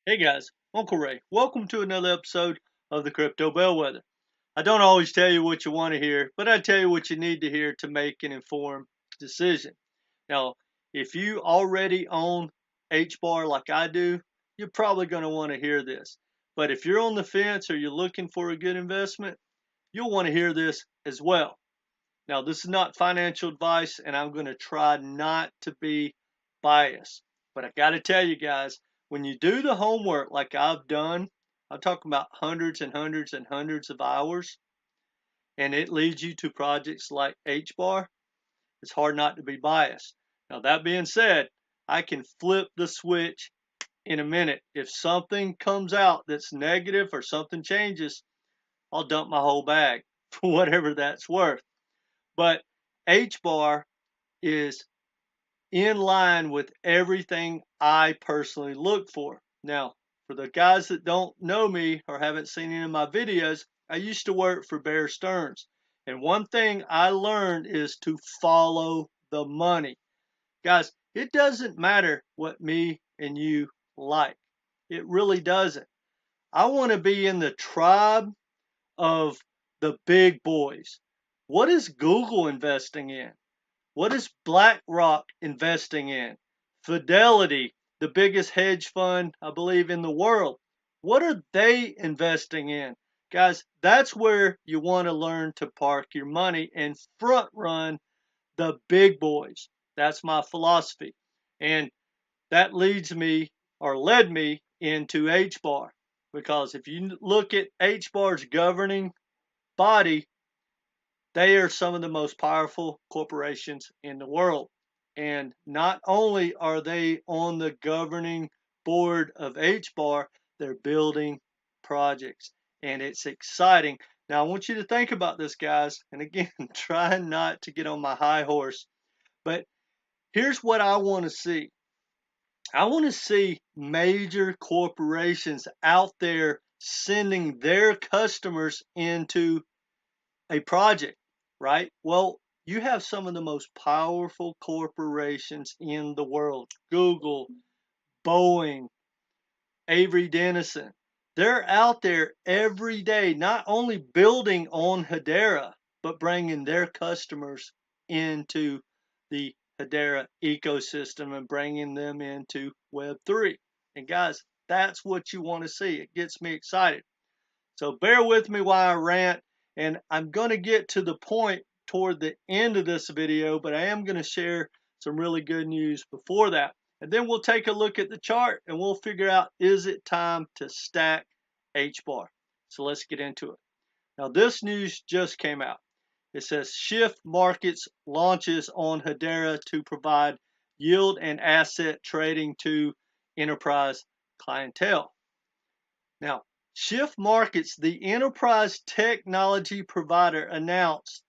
Hey guys, Uncle Ray. Welcome to another episode of the Crypto Bellwether. I don't always tell you what you want to hear, but I tell you what you need to hear to make an informed decision. Now, if you already own HBAR like I do, you're probably going to want to hear this. But if you're on the fence or you're looking for a good investment, you'll want to hear this as well. Now, this is not financial advice, and I'm going to try not to be biased. But I got to tell you guys, when you do the homework like I've done, I'm talking about hundreds and hundreds and hundreds of hours, and it leads you to projects like HBAR, it's hard not to be biased. Now, that being said, I can flip the switch in a minute. If something comes out that's negative or something changes, I'll dump my whole bag for whatever that's worth. But HBAR is in line with everything I personally look for. Now, for the guys that don't know me or haven't seen any of my videos, I used to work for Bear Stearns. And one thing I learned is to follow the money. Guys, it doesn't matter what me and you like. It really doesn't. I want to be in the tribe of the big boys. What is Google investing in? What is BlackRock investing in? Fidelity, the biggest hedge fund, I believe, in the world. What are they investing in? Guys, that's where you want to learn to park your money and front run the big boys. That's my philosophy. And that leads me or led me into HBAR. Because if you look at HBAR's governing body, they are some of the most powerful corporations in the world. And not only are they on the governing board of HBAR, they're building projects. And it's exciting. Now, I want you to think about this, guys. And again, try not to get on my high horse. But here's what I want to see. I want to see major corporations out there sending their customers into a project, right? Well, you have some of the most powerful corporations in the world. Google, Boeing, Avery Dennison. They're out there every day, not only building on Hedera, but bringing their customers into the Hedera ecosystem and bringing them into Web3. And guys, that's what you want to see. It gets me excited. So bear with me while I rant, and I'm going to get to the point toward the end of this video, but I am going to share some really good news before that. And then we'll take a look at the chart and we'll figure out, is it time to stack HBAR? So let's get into it. Now this news just came out. It says Shift Markets launches on Hedera to provide yield and asset trading to enterprise clientele. Now, Shift Markets, the enterprise technology provider, announced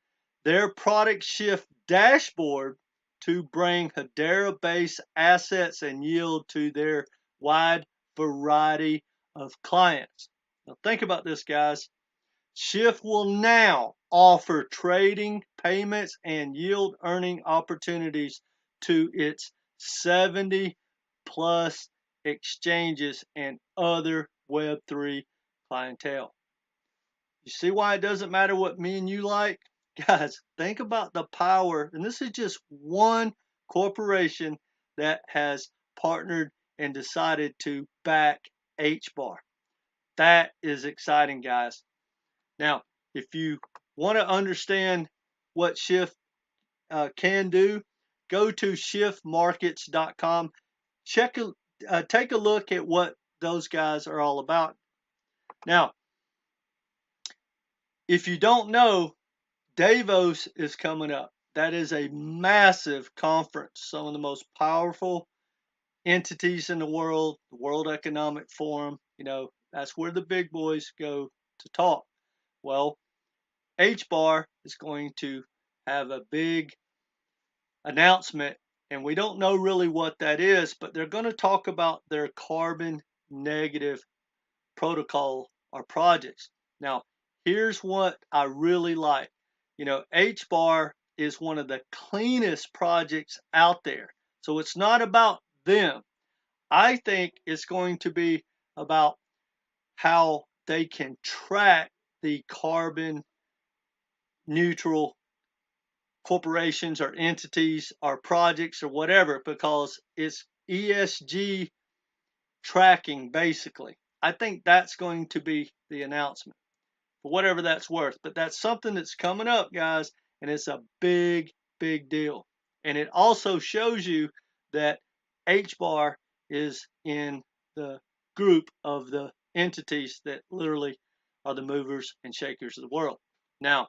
their product Shift dashboard to bring Hedera-based assets and yield to their wide variety of clients. Now, think about this, guys. Shift will now offer trading, payments, and yield earning opportunities to its 70 plus exchanges and other Web3 clientele. You see why it doesn't matter what me and you like? Guys, think about the power, and this is just one corporation that has partnered and decided to back HBAR. That is exciting, guys. Now, if you want to understand what Shift can do, go to shiftmarkets.com. Take a look at what those guys are all about. Now, if you don't know, Davos is coming up. That is a massive conference. Some of the most powerful entities in the World Economic Forum, that's where the big boys go to talk. Well, HBAR is going to have a big announcement, and we don't know really what that is, but they're going to talk about their carbon negative protocol or projects. Now, here's what I really like. HBAR is one of the cleanest projects out there. So it's not about them. I think it's going to be about how they can track the carbon neutral corporations or entities or projects or whatever, because it's ESG tracking basically. I think that's going to be the announcement for whatever that's worth. But that's something that's coming up, guys, and it's a big, big deal. And it also shows you that HBAR is in the group of the entities that literally are the movers and shakers of the world. Now,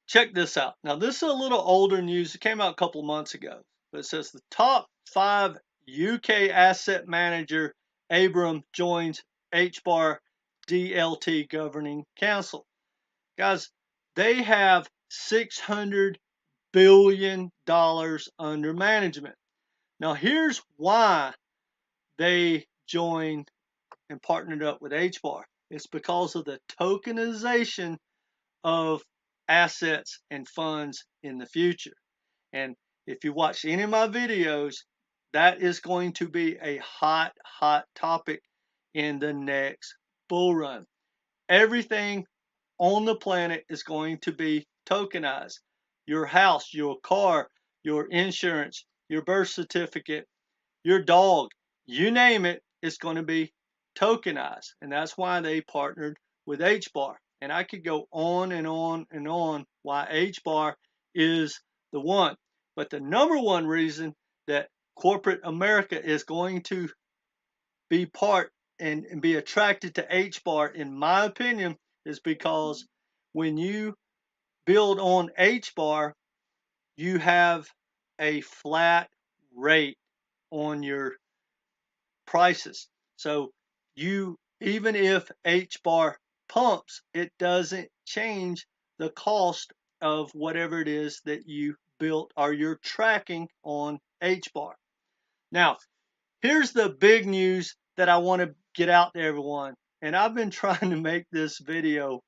check this out. Now, this is a little older news. It came out a couple of months ago. But it says the top 5 UK asset manager, Abram, joins HBAR DLT Governing Council. Guys, they have $600 billion under management. Now, here's why they joined and partnered up with HBAR. It's because of the tokenization of assets and funds in the future. And if you watch any of my videos, that is going to be a hot topic in the next bull run. Everything on the planet is going to be tokenized. Your house, your car, your insurance, your birth certificate, your dog, you name it, it's going to be tokenized. And that's why they partnered with HBAR. And I could go on and on and on why HBAR is the one. But the number one reason that corporate America is going to be part and be attracted to HBAR, in my opinion, is because when you build on HBAR, you have a flat rate on your prices. So you, even if HBAR pumps, it doesn't change the cost of whatever it is that you built or you're tracking on HBAR. Now, here's the big news that I want to get out to everyone. And I've been trying to make this video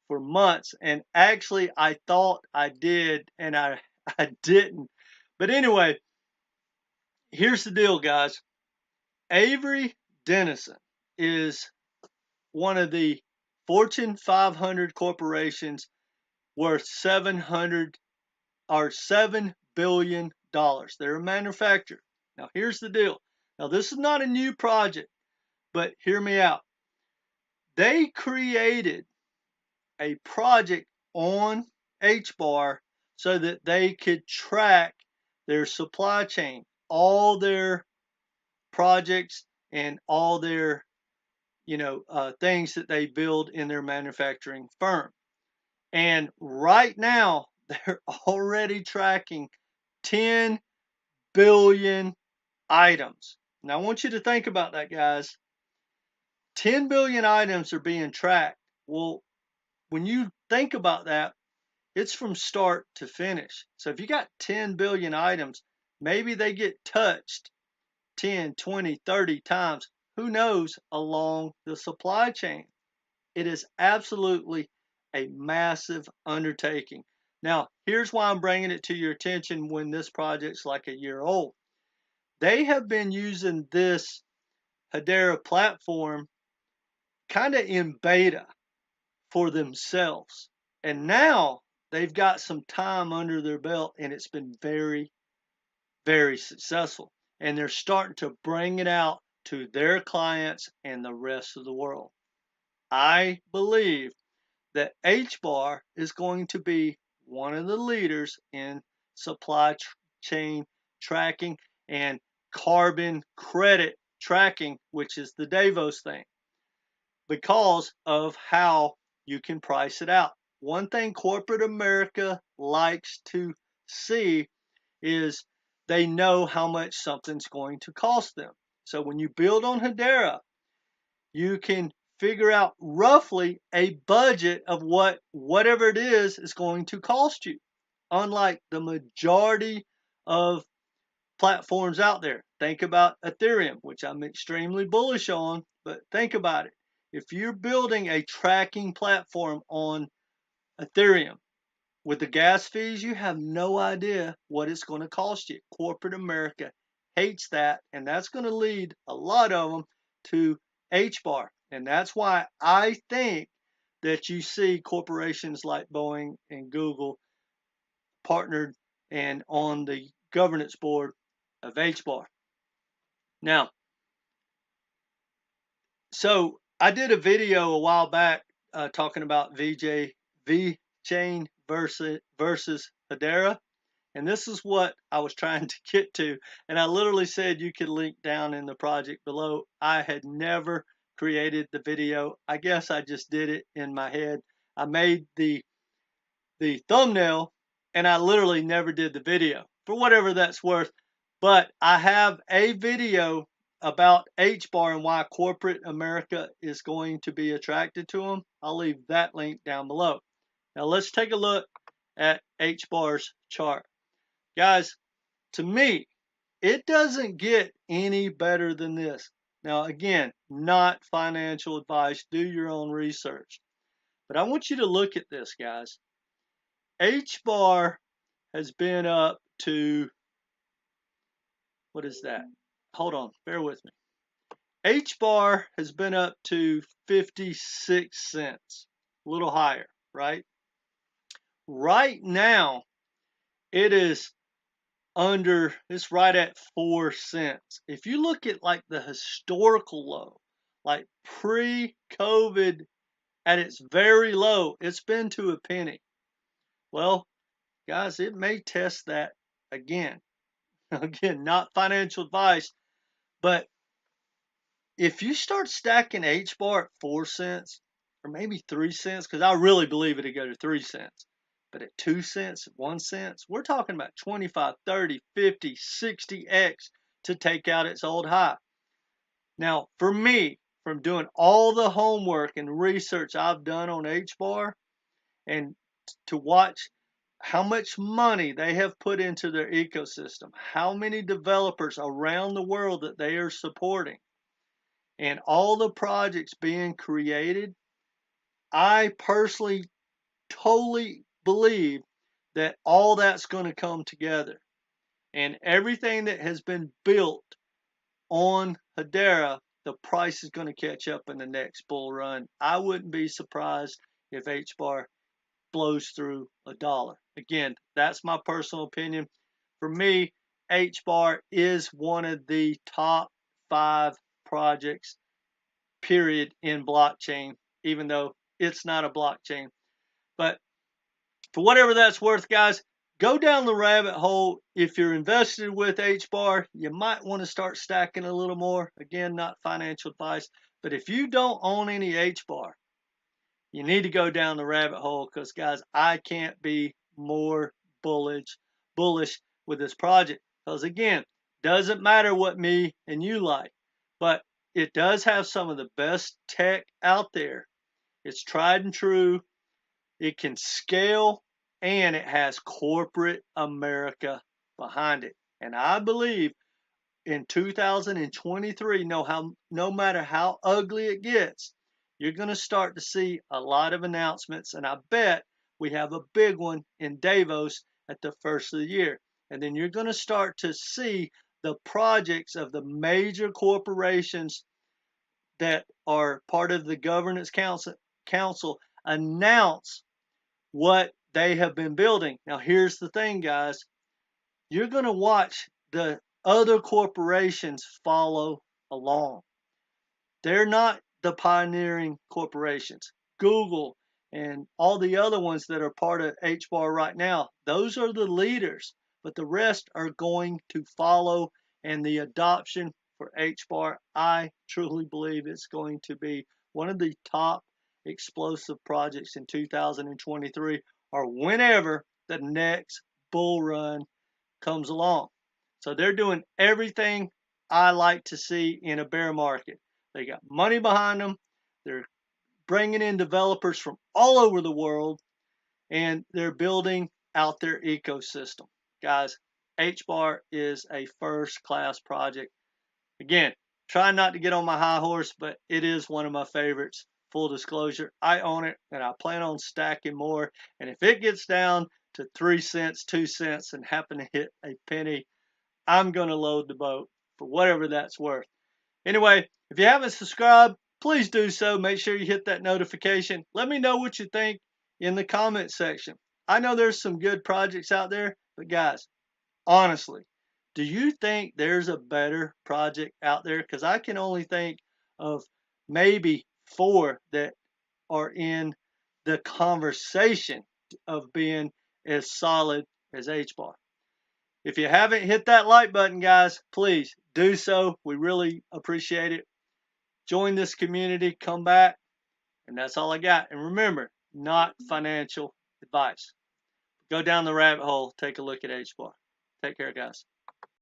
for months, and actually I thought I did, and I didn't. But anyway, here's the deal, guys. Avery Dennison is one of the Fortune 500 corporations worth $7 billion. They're a manufacturer. Now, here's the deal. Now, this is not a new project, but hear me out. They created a project on HBAR so that they could track their supply chain, all their projects and all their things that they build in their manufacturing firm. And right now, they're already tracking 10 billion items. Now, I want you to think about that, guys. 10 billion items are being tracked. Well, when you think about that, it's from start to finish. So if you got 10 billion items, maybe they get touched 10, 20, 30 times, who knows, along the supply chain. It is absolutely a massive undertaking. Now, here's why I'm bringing it to your attention when this project's like a year old. They have been using this Hedera platform kind of in beta for themselves. And now they've got some time under their belt, and it's been very, very successful. And they're starting to bring it out to their clients and the rest of the world. I believe that HBAR is going to be one of the leaders in supply chain tracking and carbon credit tracking, which is the Davos thing, because of how you can price it out. One thing corporate America likes to see is they know how much something's going to cost them. So when you build on Hedera, you can figure out roughly a budget of whatever it is going to cost you. Unlike the majority of platforms out there. Think about Ethereum, which I'm extremely bullish on, but think about it. If you're building a tracking platform on Ethereum with the gas fees, you have no idea what it's going to cost you. Corporate America hates that, and that's going to lead a lot of them to HBAR. And that's why I think that you see corporations like Boeing and Google partnered and on the governance board of HBAR. Now, so I did a video a while back talking about VeChain versus Hedera. And this is what I was trying to get to. And I literally said you could link down in the project below. I had never created the video. I guess I just did it in my head. I made the thumbnail and I literally never did the video for whatever that's worth. But I have a video about HBAR and why corporate America is going to be attracted to them. I'll leave that link down below. Now let's take a look at HBAR's chart. Guys, to me, it doesn't get any better than this. Now, again, not financial advice. Do your own research. But I want you to look at this, guys. HBAR has been up to, what is that? Hold on, bear with me. HBAR has been up to 56 cents, a little higher, right? Right now, it is it's right at 4 cents. If you look at like the historical low, like pre-COVID at its very low, it's been to a penny. Well, guys, it may test that again. Again, not financial advice, but if you start stacking HBAR at 4 cents or maybe 3 cents, because I really believe it'll go to 3 cents. But at 2 cents, 1 cent, we're talking about 25, 30, 50, 60x to take out its old high. Now, for me, from doing all the homework and research I've done on HBAR and to watch how much money they have put into their ecosystem, how many developers around the world that they are supporting, and all the projects being created, I personally totally believe that all that's going to come together, and everything that has been built on Hedera, the price is going to catch up in the next bull run. I wouldn't be surprised if HBAR blows through $1. Again, that's my personal opinion. For me, HBAR is one of the top 5 projects, period, in blockchain, even though it's not a blockchain. But for whatever that's worth, guys, go down the rabbit hole. If you're invested with HBAR, you might want to start stacking a little more. Again, not financial advice. But if you don't own any HBAR, you need to go down the rabbit hole because, guys, I can't be more bullish with this project. Because, again, doesn't matter what me and you like, but it does have some of the best tech out there. It's tried and true. It can scale, and it has corporate America behind it. And I believe in 2023, no matter how ugly it gets, you're going to start to see a lot of announcements. And I bet we have a big one in Davos at the first of the year. And then you're going to start to see the projects of the major corporations that are part of the governance council announce what they have been building. Now, here's the thing, guys. You're going to watch the other corporations follow along. They're not the pioneering corporations. Google and all the other ones that are part of HBAR right now, those are the leaders, but the rest are going to follow, and the adoption for HBAR, I truly believe it's going to be one of the top explosive projects in 2023 or whenever the next bull run comes along. So they're doing everything I like to see in a bear market. They got money behind them. They're bringing in developers from all over the world, and they're building out their ecosystem. Guys, HBAR is a first-class project. Again, trying not to get on my high horse, but it is one of my favorites. Full disclosure, I own it, and I plan on stacking more. And if it gets down to 3 cents, 2 cents, and happen to hit a penny, I'm going to load the boat for whatever that's worth. Anyway, if you haven't subscribed, please do so. Make sure you hit that notification. Let me know what you think in the comment section. I know there's some good projects out there, but guys, honestly, do you think there's a better project out there? Because I can only think of maybe 4 that are in the conversation of being as solid as HBAR. If you haven't hit that like button, guys, please do so. We really appreciate it. Join this community, come back, and that's all I got. And remember, not financial advice. Go down the rabbit hole, take a look at HBAR. Take care, guys.